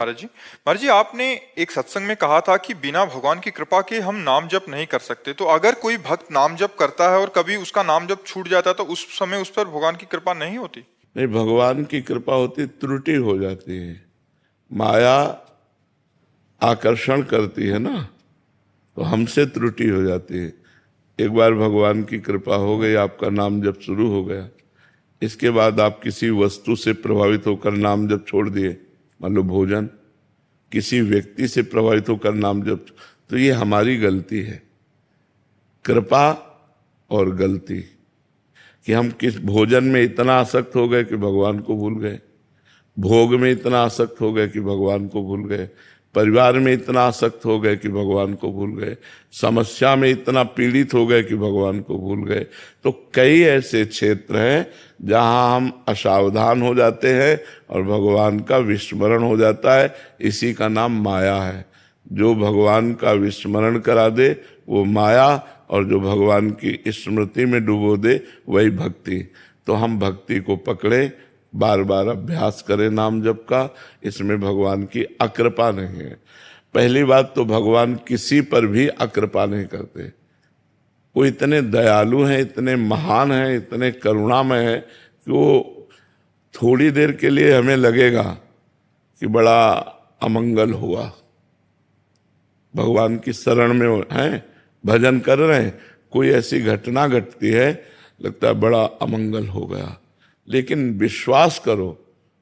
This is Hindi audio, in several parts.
महाराज जी, आपने एक सत्संग में कहा था कि बिना भगवान की कृपा के हम नाम जप नहीं कर सकते। तो अगर कोई भक्त नाम जप करता है और कभी उसका नाम जप छूट जाता है तो उस समय उस पर भगवान की कृपा नहीं होती? नहीं, भगवान की कृपा होती, त्रुटि हो जाती है। माया आकर्षण करती है ना, तो हमसे त्रुटि हो जाती है। एक बार भगवान की कृपा हो गई, आपका नाम जप शुरू हो गया, इसके बाद आप किसी वस्तु से प्रभावित होकर नाम जप छोड़ दिए, मान लो भोजन, किसी व्यक्ति से प्रभावित होकर नाम जप, तो ये हमारी गलती है। कृपा और गलती कि हम किस भोजन में इतना आसक्त हो गए कि भगवान को भूल गए, भोग में इतना आसक्त हो गए कि भगवान को भूल गए, परिवार में इतना आसक्त हो गए कि भगवान को भूल गए, समस्या में इतना पीड़ित हो गए कि भगवान को भूल गए। तो कई ऐसे क्षेत्र हैं जहां हम असावधान हो जाते हैं और भगवान का विस्मरण हो जाता है। इसी का नाम माया है। जो भगवान का विस्मरण करा दे वो माया, और जो भगवान की स्मृति में डुबो दे वही भक्ति। तो हम भक्ति को पकड़े, बार बार अभ्यास करें नाम जप का। इसमें भगवान की अकृपा नहीं है। पहली बात तो भगवान किसी पर भी अकृपा नहीं करते। वो इतने दयालु हैं, इतने महान हैं, इतने करुणामय हैं कि वो थोड़ी देर के लिए हमें लगेगा कि बड़ा अमंगल हुआ, भगवान की शरण में हैं, भजन कर रहे हैं, कोई ऐसी घटना घटती है, लगता है बड़ा अमंगल हो गया। लेकिन विश्वास करो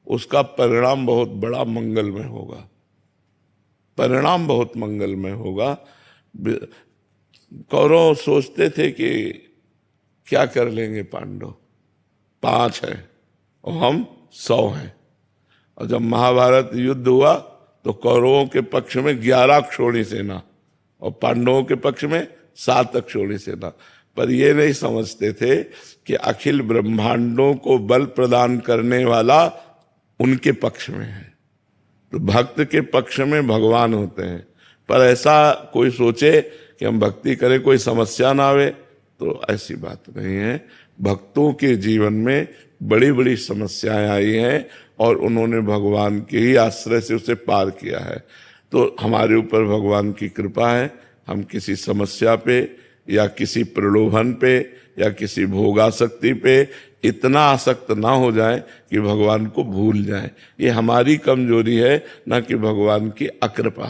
उसका परिणाम बहुत बड़ा मंगलमय होगा, परिणाम बहुत मंगलमय होगा। कौरव सोचते थे कि क्या कर लेंगे पांडव, 5 है और हम 100 हैं। और जब महाभारत युद्ध हुआ तो कौरवों के पक्ष में 11 अक्षौणी सेना और पांडवों के पक्ष में 7 अक्षौणी सेना। पर ये नहीं समझते थे कि अखिल ब्रह्मांडों को बल प्रदान करने वाला उनके पक्ष में है। तो भक्त के पक्ष में भगवान होते हैं। पर ऐसा कोई सोचे कि हम भक्ति करें कोई समस्या ना आवे, तो ऐसी बात नहीं है। भक्तों के जीवन में बड़ी बड़ी समस्याएं आई हैं और उन्होंने भगवान के ही आश्रय से उसे पार किया है। तो हमारे ऊपर भगवान की कृपा है। हम किसी समस्या पे या किसी प्रलोभन पे या किसी भोगासक्ति पे इतना आसक्त ना हो जाए कि भगवान को भूल जाए। ये हमारी कमजोरी है, ना कि भगवान की अकृपा।